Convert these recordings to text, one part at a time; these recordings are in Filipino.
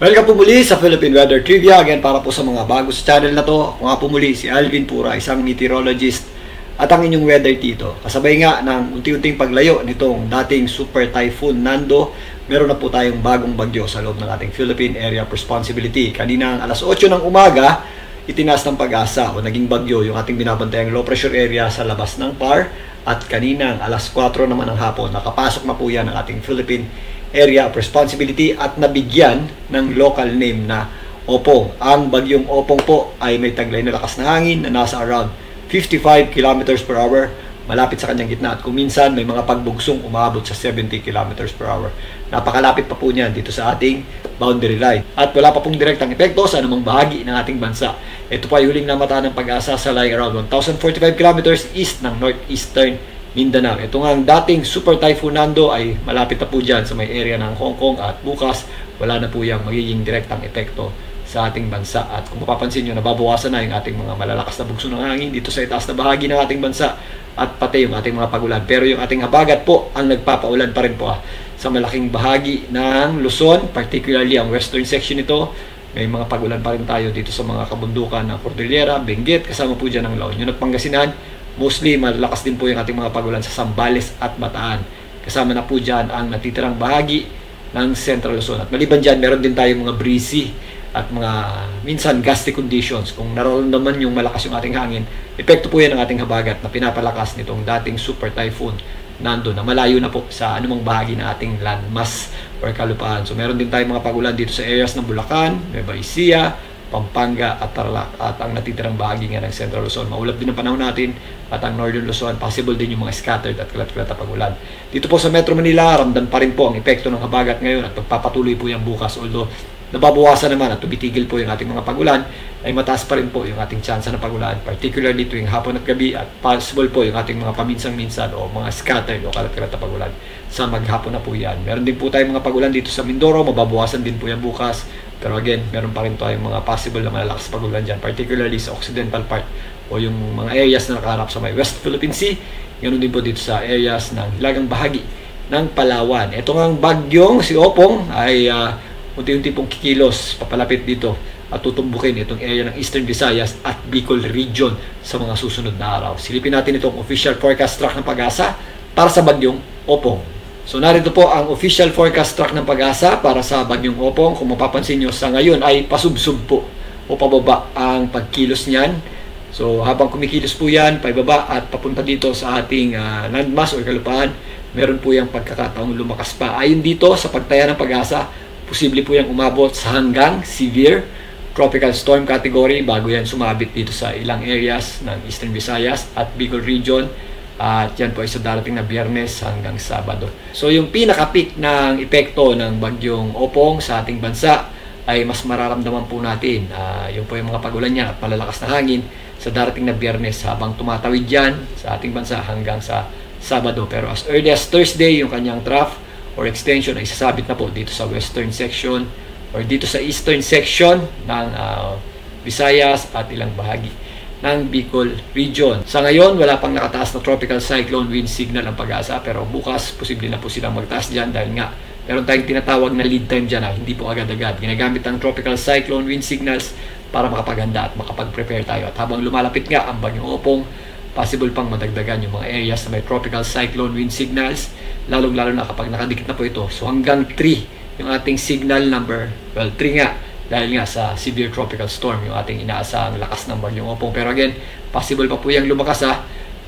Welcome po muli sa Philippine Weather Trivia. Again, para po sa mga bago sa channel na to, ako nga po muli si Alvin Pura, isang meteorologist at ang inyong weather tito. Kasabay nga ng unti-unting paglayo nitong dating Super Typhoon Nando, meron na po tayong bagong bagyo sa loob ng ating Philippine Area of Responsibility. Kanina alas 8 ng umaga, itinaas ng Pag-asa o naging bagyo yung ating binabantayang low pressure area sa labas ng PAR. At kaninang alas 4 naman ng hapon, nakapasok na po yan ang ating Philippine Area of Responsibility at nabigyan ng local name na Opong. Ang bagyong Opong po ay may taglay na lakas na hangin na nasa around 55 kilometers per hour malapit sa kanyang gitna, at kung minsan may mga pagbugsong umabot sa 70 kilometers per hour. Napakalapit pa po niyan dito sa ating boundary line at wala pa pong direktang epekto sa anumang bahagi ng ating bansa. Ito po ay huling namata ng Pag-asa sa lying around 1,045 kilometers east ng northeastern Mindanao. Ito nga ang dating Super Typhoon Nando ay malapit na po dyan sa may area ng Hong Kong, at bukas wala na po yung magiging direktang epekto sa ating bansa. At kung mapapansin nyo, nababawasan na yung ating mga malalakas na bugso ng hangin dito sa itaas na bahagi ng ating bansa at pati yung ating mga pagulan. Pero yung ating habagat po ang nagpapaulan pa rin po sa malaking bahagi ng Luzon, particularly ang western section nito. May mga pagulan pa rin tayo dito sa mga kabundukan ng Cordillera, Benguet, kasama po dyan ang La Union at Pangasinan. Mostly, malalakas din po yung ating mga pagulan sa Zambales at Bataan. Kasama na po dyan ang natitirang bahagi ng Central Luzon. At maliban dyan, meron din tayong mga breezy at mga minsan gusty conditions. Kung nararamdaman yung malakas yung ating hangin, epekto po yan ng ating habagat na pinapalakas nitong dating Super Typhoon Nando na malayo na po sa anumang bahagi ng ating landmass or kalupaan. So meron din tayong mga pagulan dito sa areas ng Bulacan, Nueva Ecija, Pampanga at Tarlac, at ang natitirang bahagi nga ng Central Luzon. Maulap din ang panahon natin, at ang Northern Luzon, possible din yung mga scattered at kalat-kalat na pagulan. Dito po sa Metro Manila, ramdam pa rin po ang epekto ng habagat ngayon at magpapatuloy po yan bukas. Although nababawasan naman at tumitigil po yung ating mga pagulan, ay mataas pa rin po yung ating tsansa ng pagulan, particularly tuwing hapon at gabi, at possible po yung ating mga paminsang-minsan o mga scattered o kalat-kalat na pagulan sa maghapon na po yan. Meron din po tayong mga pagulan dito sa Mindoro, mababawasan din po yan bukas. Pero again, meron pa rin tayong mga possible na malalakas pagulan dyan, particularly sa occidental part o yung mga areas na nakaharap sa may West Philippine Sea. Ganoon din po dito sa areas ng hilagang bahagi ng Palawan. Ito nga ang bagyong si Opong ay unti-unti pong kikilos papalapit dito at tutumbukin itong area ng Eastern Visayas at Bicol region sa mga susunod na araw. Silipin natin itong official forecast track ng Pag-asa para sa bagyong Opong. So narito po ang official forecast track ng Pag-asa para sa bagyong Opong. Kung mapapansin nyo, sa ngayon ay pasubsub po o pababa ang pagkilos niyan. So habang kumikilos po yan, paibaba at papunta dito sa ating landmass o kalupaan, meron po yung pagkakataong lumakas pa. Ayon dito sa pagtaya ng Pag-asa, posible po yung umabot sa hanggang severe tropical storm category bago yan sumabit dito sa ilang areas ng Eastern Visayas at Bicol region. At yan po ay sa darating na Biyernes hanggang Sabado. So yung pinaka-peak ng epekto ng bagyong Opong sa ating bansa ay mas mararamdaman po natin. Yung po yung mga pagulan niya at malalakas na hangin sa darating na Biyernes habang tumatawid yan sa ating bansa hanggang sa Sabado. Pero as early as Thursday, yung kanyang trough or extension ay sasabit na po dito sa western section or dito sa eastern section ng Visayas at ilang bahagi ng Bicol region. Sa ngayon, wala pang nakataas na tropical cyclone wind signal ang Pag-asa, pero bukas posible na po silang magtaas dyan dahil nga meron tayong tinatawag na lead time dyan hindi po agad-agad. Ginagamit ang tropical cyclone wind signals para makapaghanda at makapag-prepare tayo. At habang lumalapit nga ang bagyong Opong, possible pang madagdagan yung mga areas na may tropical cyclone wind signals, lalong-lalo na kapag nakadikit na po ito. So hanggang 3 yung ating signal number, well 3 nga, dahil nga sa severe tropical storm yung ating inaasahang lakas ng bagyong Opong. Pero again, possible pa po yung lumakas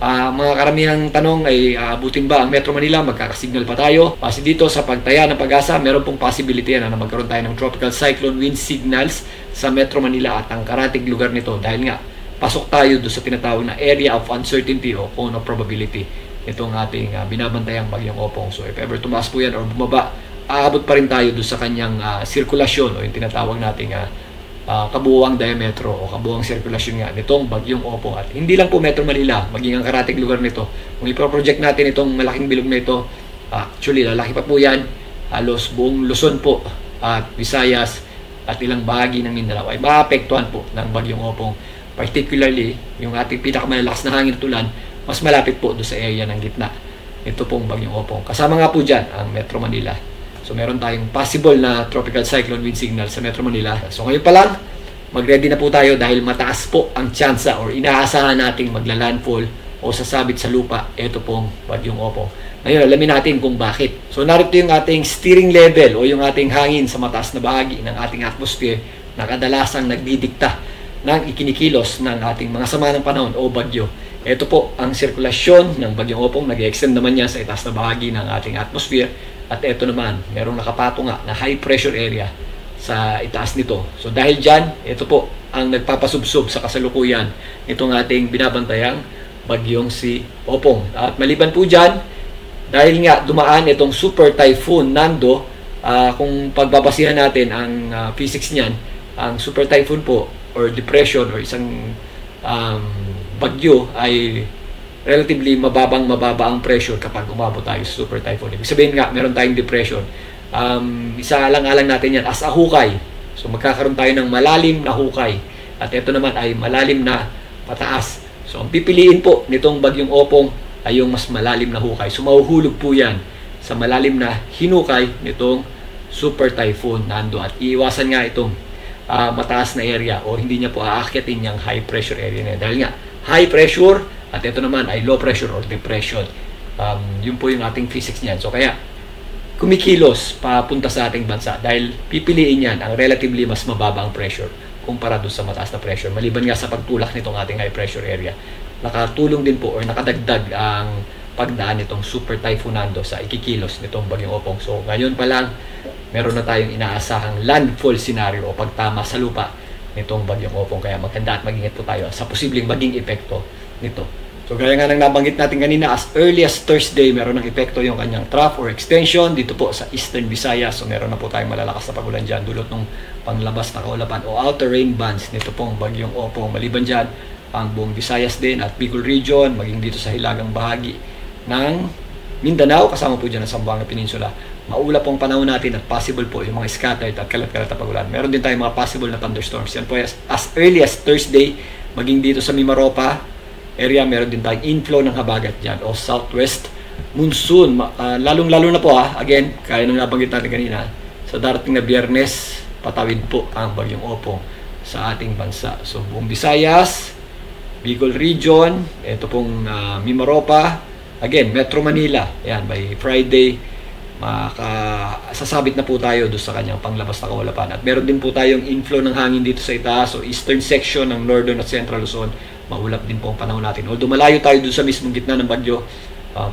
mga karamihang tanong ay abutin ba ang Metro Manila? Magkakasignal pa tayo? Kasi dito sa pagtaya ng Pag-asa, meron pong possibility na magkaroon tayo ng tropical cyclone wind signals sa Metro Manila at ang karatig lugar nito dahil nga pasok tayo doon sa tinatawag na area of uncertainty o cone of probability itong ating binabantayang bagyong Opong. So if ever tumaas po yan or bumaba, aabot pa rin tayo doon sa kanyang sirkulasyon o yung tinatawag nating kabuuang diametro o kabuuang sirkulasyon nga nitong bagyong Opong. At hindi lang po Metro Manila, maging ang karatig lugar nito. Kung ipo-project natin itong malaking bilog na ito, actually lalaki pa po yan, halos buong Luzon po at Visayas at ilang bahagi ng Mindanao ay maapektuhan po ng bagyong Opong. Particularly, yung ating pinakamalakas na hangin at ulan, mas malapit po doon sa area ng gitna. Ito pong bagyong Opong. Kasama nga po dyan ang Metro Manila So meron tayong possible na tropical cyclone wind signal sa Metro Manila. So ngayon pa lang, mag-ready na po tayo dahil mataas po ang tsansa or inaasahan nating magla-landfall o sasabit sa lupa ito pong bagyong Opong. Ngayon, alamin natin kung bakit. So narito yung ating steering level o yung ating hangin sa mataas na bahagi ng ating atmosphere na kadalasang nagdidikta ng ikinikilos ng ating mga sama ng panahon o bagyo. Ito po ang sirkulasyon ng bagyong Opong. Nag-extend naman yan sa itaas na bahagi ng ating atmosphere. At ito naman, merong nakapato nga na high pressure area sa itaas nito. So dahil dyan, ito po ang nagpapasubsob sa kasalukuyan itong ating binabantayang bagyong si Opong. At maliban po dyan, dahil nga dumaan itong super typhoon Nando, kung pagbabasihan natin ang physics niyan, ang super typhoon po or depression or isang bagyo ay relatively mababa ang pressure kapag umabot tayo sa super typhoon. Ibig sabihin nga, meron tayong depression. Isa-alang-alang natin yan as a hukay. So magkakaroon tayo ng malalim na hukay. At ito naman ay malalim na pataas. So ang pipiliin po nitong bagyong Opong ay yung mas malalim na hukay. So mahuhulog po yan sa malalim na hinukay nitong super typhoon Nando. At iiwasan nga itong mataas na area o hindi niya po aakyatin yung high pressure area na. Dahil nga, high pressure at ito naman ay low pressure or depression. Yun po yung ating physics niyan. So kaya, kumikilos papunta sa ating bansa dahil pipiliin yan ang relatively mas mababa ang pressure kumpara doon sa mataas na pressure. Maliban nga sa pagtulak nitong ating high pressure area, nakatulong din po or nakadagdag ang pagdaan nitong super typhoon Nando sa ikikilos nitong bagyong Opong. So ngayon pa lang, meron na tayong inaasahang landfall scenario o pagtama sa lupa nitong bagyong Opong. Kaya maganda at mag-ingat po tayo sa posibleng maging epekto nito. So gaya nga nang nabanggit natin kanina, as early as Thursday, meron ng epekto yung kanyang trough or extension dito po sa Eastern Visayas. So meron na po tayong malalakas na pagulan dyan dulot ng panglabas na kaulapan o outer rain bands nito pong bagyong Opong. Maliban dyan, ang buong Visayas din at Bicol region, maging dito sa hilagang bahagi ng Mindanao, kasama po dyan ang Zamboanga Peninsula. Maulap pong panahon natin at possible po yung mga scattered at kalat-kalat na pagulan. Meron din tayong mga possible na thunderstorms. Yan po as early as Thursday, maging dito sa Mimaropa area, meron din tayong inflow ng habagat dyan o southwest monsoon. Lalong-lalo na po again, kaya nung nabanggit natin kanina, sa darating na Biyernes, patawid po ang bagyong Opong sa ating bansa. So buong Visayas, Bicol region, ito pong Mimaropa, again, Metro Manila, yan, by Friday, sasabit na po tayo doon sa kanyang panglabas na kaulapan. At meron din po tayong inflow ng hangin dito sa itaas, so eastern section ng Northern at Central Luzon, maulap din po ang panahon natin. Although malayo tayo doon sa mismong gitna ng bagyo,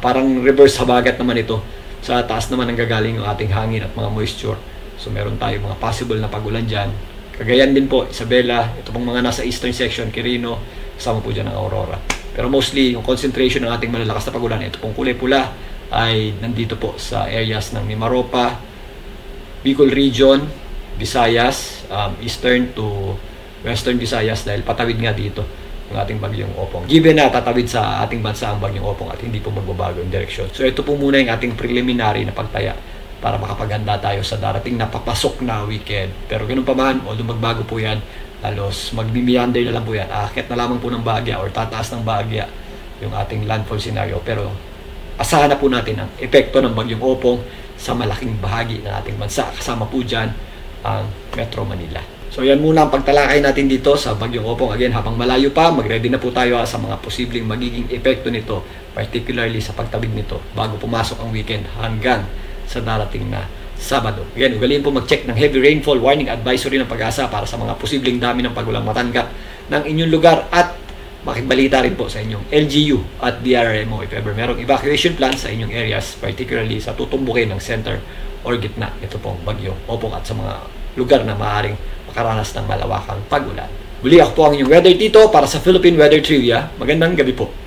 parang reverse habagat naman ito. Sa taas naman ang gagaling yung ating hangin at mga moisture. So meron tayo mga possible na pagulan dyan. Cagayan din po, Isabela, ito pong mga nasa eastern section, Quirino, kasama po dyan ang Aurora. Pero mostly, yung concentration ng ating malalakas na pagulan, ito pong kulay pula, ay nandito po sa areas ng Mimaropa, Bicol region, Visayas, eastern to western Visayas dahil patawid nga dito ng ating bagyong Opong. Given na tatawid sa ating bansa ang bagyong Opong at hindi po magbabago yung direksyon. So ito po muna yung ating preliminary na pagtaya para makapaghanda tayo sa darating na papasok na weekend. Pero ganun pa man, although magbago po yan, halos magmimiander na lang po yan. Aakyat na lamang po ng bahagya or tataas ng bahagya yung ating landfall scenario. Pero asahan na po natin ang epekto ng bagyong Opong sa malaking bahagi ng ating bansa. Kasama po dyan ang Metro Manila. So yan muna ang pagtalakay natin dito sa bagyong Opong. Again, habang malayo pa, mag-ready na po tayo sa mga posibleng magiging epekto nito, particularly sa pagtabig nito bago pumasok ang weekend hanggang sa darating na Sabado. Again, ugaliin po mag-check ng heavy rainfall warning advisory ng Pag-asa para sa mga posibleng dami ng pagulang matanggap ng inyong lugar at makibalita rin po sa inyong LGU at DRRMO if ever merong evacuation plan sa inyong areas, particularly sa tutumbukin ng center or gitna ito pong bagyong Opong at sa mga lugar na maaaring makaranas ng malawakang pagulan. Muli, ako po ang inyong Weather Tito para sa Philippine Weather Trivia. Magandang gabi po.